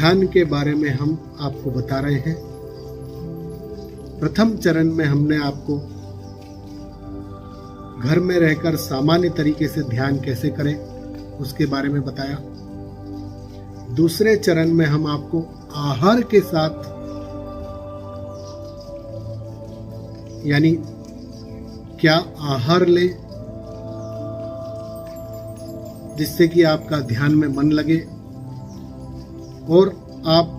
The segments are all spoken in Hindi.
ध्यान के बारे में हम आपको बता रहे हैं। प्रथम चरण में हमने आपको घर में रहकर सामान्य तरीके से ध्यान कैसे करें उसके बारे में बताया। दूसरे चरण में हम आपको आहार के साथ, यानी क्या आहार लें जिससे कि आपका ध्यान में मन लगे और आप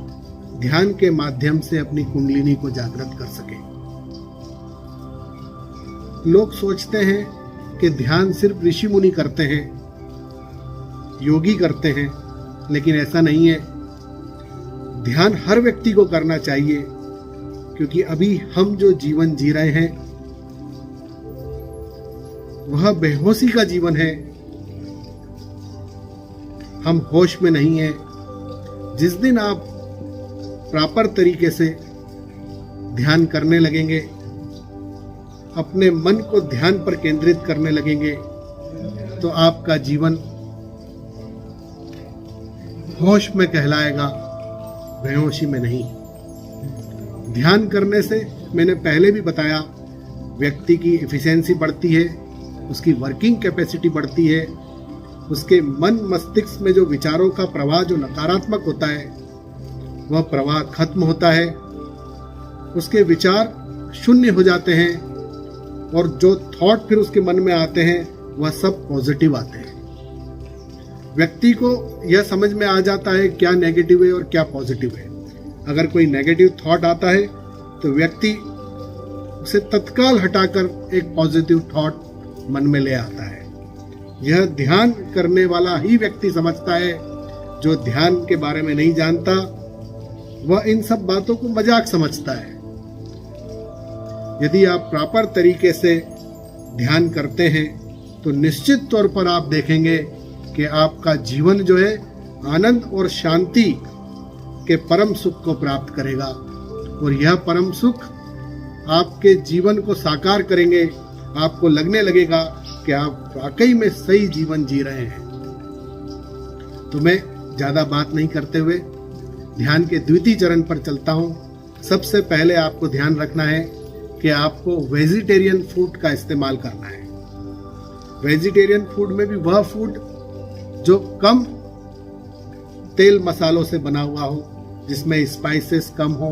ध्यान के माध्यम से अपनी कुंडलिनी को जागृत कर सकें। लोग सोचते हैं कि ध्यान सिर्फ ऋषि मुनि करते हैं, योगी करते हैं, लेकिन ऐसा नहीं है। ध्यान हर व्यक्ति को करना चाहिए, क्योंकि अभी हम जो जीवन जी रहे हैं वह बेहोशी का जीवन है। हम होश में नहीं हैं। जिस दिन आप प्रॉपर तरीके से ध्यान करने लगेंगे, अपने मन को ध्यान पर केंद्रित करने लगेंगे, तो आपका जीवन होश में कहलाएगा, बेहोशी में नहीं। ध्यान करने से, मैंने पहले भी बताया, व्यक्ति की एफिशिएंसी बढ़ती है, उसकी वर्किंग कैपेसिटी बढ़ती है, उसके मन मस्तिष्क में जो विचारों का प्रवाह जो नकारात्मक होता है वह प्रवाह खत्म होता है, उसके विचार शून्य हो जाते हैं और जो थॉट फिर उसके मन में आते हैं वह सब पॉजिटिव आते हैं। व्यक्ति को यह समझ में आ जाता है क्या नेगेटिव है और क्या पॉजिटिव है। अगर कोई नेगेटिव थॉट आता है तो व्यक्ति उसे तत्काल हटाकर एक पॉजिटिव थॉट मन में ले आता है। यह ध्यान करने वाला ही व्यक्ति समझता है। जो ध्यान के बारे में नहीं जानता वह इन सब बातों को मजाक समझता है। यदि आप प्रॉपर तरीके से ध्यान करते हैं तो निश्चित तौर पर आप देखेंगे कि आपका जीवन जो है आनंद और शांति के परम सुख को प्राप्त करेगा, और यह परम सुख आपके जीवन को साकार करेंगे। आपको लगने लगेगा कि आप वाकई में सही जीवन जी रहे हैं। तो मैं ज्यादा बात नहीं करते हुए ध्यान के द्वितीय चरण पर चलता हूं। सबसे पहले आपको ध्यान रखना है कि आपको वेजिटेरियन फूड का इस्तेमाल करना है। वेजिटेरियन फूड में भी वह फूड जो कम तेल मसालों से बना हुआ हो, जिसमें स्पाइसेस कम हो।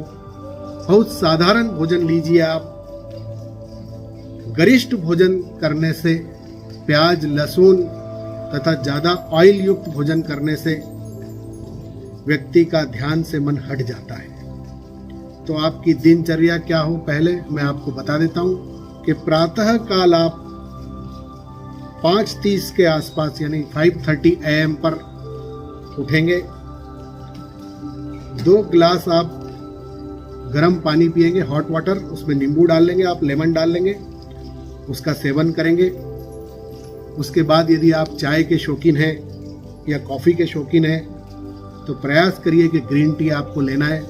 बहुत साधारण भोजन लीजिए आप। गरिष्ठ भोजन करने से, प्याज, लहसुन तथा ज्यादा ऑयल युक्त भोजन करने से व्यक्ति का ध्यान से मन हट जाता है। तो आपकी दिनचर्या क्या हो, पहले मैं आपको बता देता हूं कि प्रातः काल आप 5:30 के आसपास, यानी 5:30 AM पर उठेंगे। 2 गिलास आप गर्म पानी पिएंगे, हॉट वाटर, उसमें नींबू डाल लेंगे, आप लेमन डाल लेंगे, उसका सेवन करेंगे। उसके बाद यदि आप चाय के शौकीन हैं या कॉफ़ी के शौकीन हैं तो प्रयास करिए कि ग्रीन टी आपको लेना है।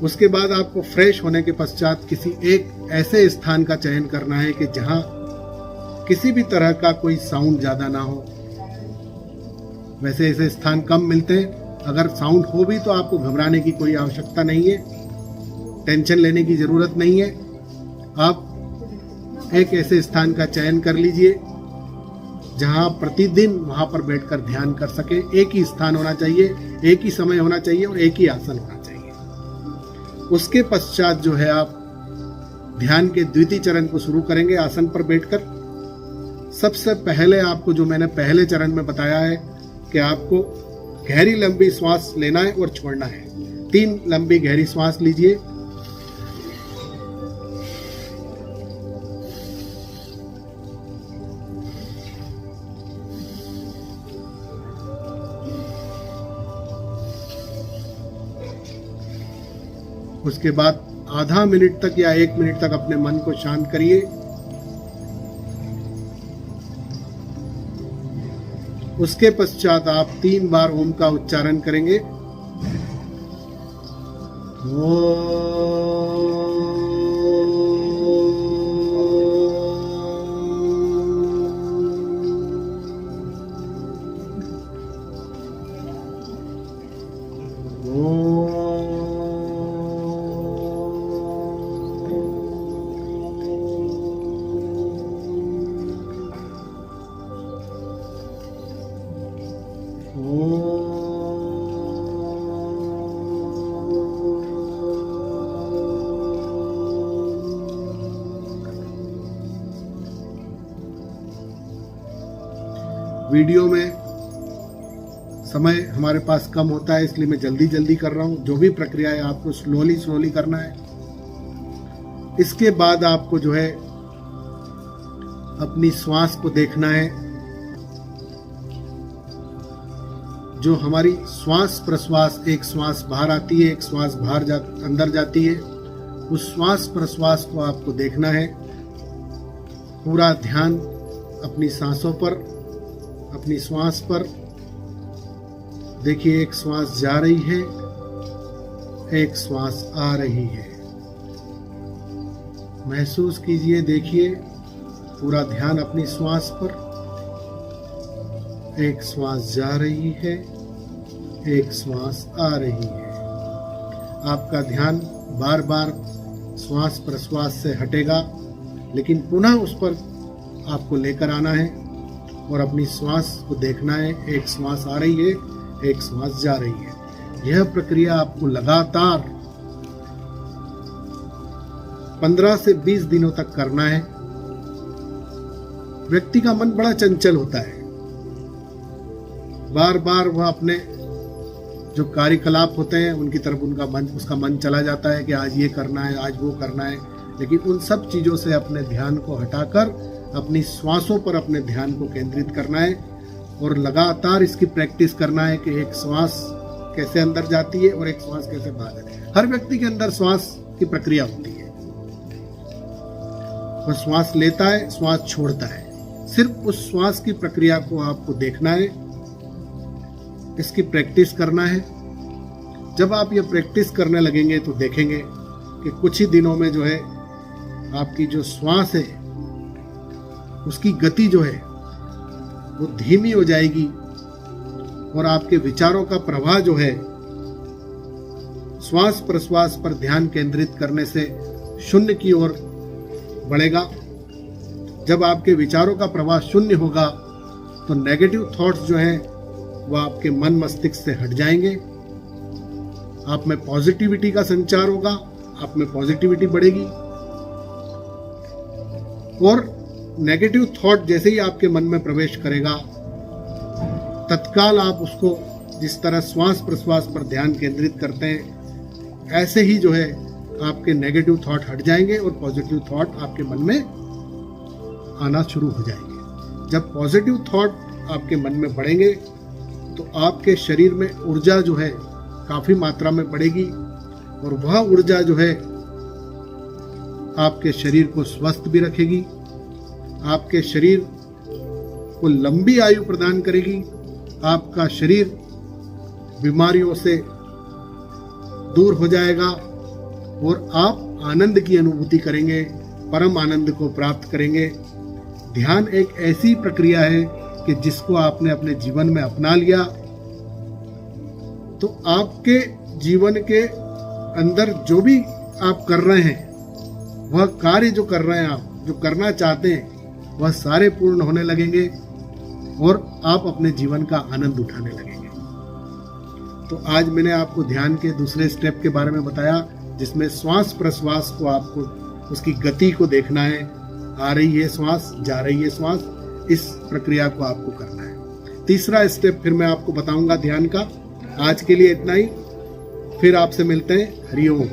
उसके बाद आपको फ्रेश होने के पश्चात किसी एक ऐसे स्थान का चयन करना है कि जहां किसी भी तरह का कोई साउंड ज़्यादा ना हो। वैसे ऐसे स्थान कम मिलते हैं। अगर साउंड हो भी तो आपको घबराने की कोई आवश्यकता नहीं है, टेंशन लेने की ज़रूरत नहीं है। आप एक ऐसे स्थान का चयन कर लीजिए जहां प्रतिदिन वहां पर बैठकर ध्यान कर सके। एक ही स्थान होना चाहिए, एक ही समय होना चाहिए और एक ही आसन होना चाहिए। उसके पश्चात जो है आप ध्यान के द्वितीय चरण को शुरू करेंगे आसन पर बैठकर। सबसे पहले आपको, जो मैंने पहले चरण में बताया है, कि आपको गहरी लंबी श्वास लेना है और छोड़ना है। 3 लंबी गहरी श्वास लीजिए। उसके बाद आधा मिनट तक या 1 मिनट तक अपने मन को शांत करिए। उसके पश्चात आप 3 बार ओम का उच्चारण करेंगे। वीडियो में समय हमारे पास कम होता है, इसलिए मैं जल्दी जल्दी कर रहा हूँ। जो भी प्रक्रिया है आपको स्लोली करना है। इसके बाद आपको जो है अपनी श्वास को देखना है। जो हमारी श्वास प्रश्वास, एक श्वास बाहर आती है, एक श्वास अंदर जाती है, उस श्वास प्रश्वास को आपको देखना है। पूरा ध्यान अपनी सांसों पर, अपनी श्वास पर। देखिए, एक श्वास जा रही है, एक श्वास आ रही है। महसूस कीजिए, देखिए, पूरा ध्यान अपनी श्वास पर। एक श्वास जा रही है, एक श्वास आ रही है। आपका ध्यान बार बार श्वास प्रश्वास से हटेगा, लेकिन पुनः उस पर आपको लेकर आना है और अपनी श्वास को देखना है। एक श्वास आ रही है, एक श्वास जा रही है। यह प्रक्रिया आपको लगातार 15 से 20 दिनों तक करना है। व्यक्ति का मन बड़ा चंचल होता है, बार बार वह अपने जो कार्यकलाप होते हैं उनकी तरफ उसका मन चला जाता है कि आज ये करना है, आज वो करना है। लेकिन उन सब चीजों से अपने ध्यान को हटाकर अपनी श्वासों पर अपने ध्यान को केंद्रित करना है और लगातार इसकी प्रैक्टिस करना है कि एक श्वास कैसे अंदर जाती है और एक श्वास कैसे बाहर आती है। हर व्यक्ति के अंदर श्वास की प्रक्रिया होती है। वह श्वास लेता है, श्वास छोड़ता है। सिर्फ उस श्वास की प्रक्रिया को आपको देखना है, इसकी प्रैक्टिस करना है। जब आप ये प्रैक्टिस करने लगेंगे तो देखेंगे कि कुछ ही दिनों में जो है आपकी जो श्वास है उसकी गति जो है वो धीमी हो जाएगी और आपके विचारों का प्रवाह जो है श्वास प्रश्वास पर ध्यान केंद्रित करने से शून्य की ओर बढ़ेगा। जब आपके विचारों का प्रवाह शून्य होगा तो नेगेटिव थॉट्स जो हैं वह आपके मन मस्तिष्क से हट जाएंगे। आप में पॉजिटिविटी का संचार होगा, आप में पॉजिटिविटी बढ़ेगी और नेगेटिव थॉट जैसे ही आपके मन में प्रवेश करेगा तत्काल आप उसको जिस तरह श्वास प्रश्वास पर ध्यान केंद्रित करते हैं ऐसे ही जो है आपके नेगेटिव थॉट हट जाएंगे और पॉजिटिव थॉट आपके मन में आना शुरू हो जाएंगे। जब पॉजिटिव थॉट आपके मन में बढ़ेंगे तो आपके शरीर में ऊर्जा जो है काफी मात्रा में बढ़ेगी और वह ऊर्जा जो है आपके शरीर को स्वस्थ भी रखेगी, आपके शरीर को लंबी आयु प्रदान करेगी। आपका शरीर बीमारियों से दूर हो जाएगा और आप आनंद की अनुभूति करेंगे, परम आनंद को प्राप्त करेंगे। ध्यान एक ऐसी प्रक्रिया है कि जिसको आपने अपने जीवन में अपना लिया तो आपके जीवन के अंदर जो भी आप कर रहे हैं, वह कार्य जो कर रहे हैं, आप जो करना चाहते हैं, वह सारे पूर्ण होने लगेंगे और आप अपने जीवन का आनंद उठाने लगेंगे। तो आज मैंने आपको ध्यान के दूसरे स्टेप के बारे में बताया, जिसमें श्वास प्रश्वास को आपको उसकी गति को देखना है। आ रही है श्वास, जा रही है श्वास, इस प्रक्रिया को आपको करना है। तीसरा स्टेप फिर मैं आपको बताऊंगा ध्यान का। आज के लिए इतना ही, फिर आपसे मिलते हैं। हरि ओम।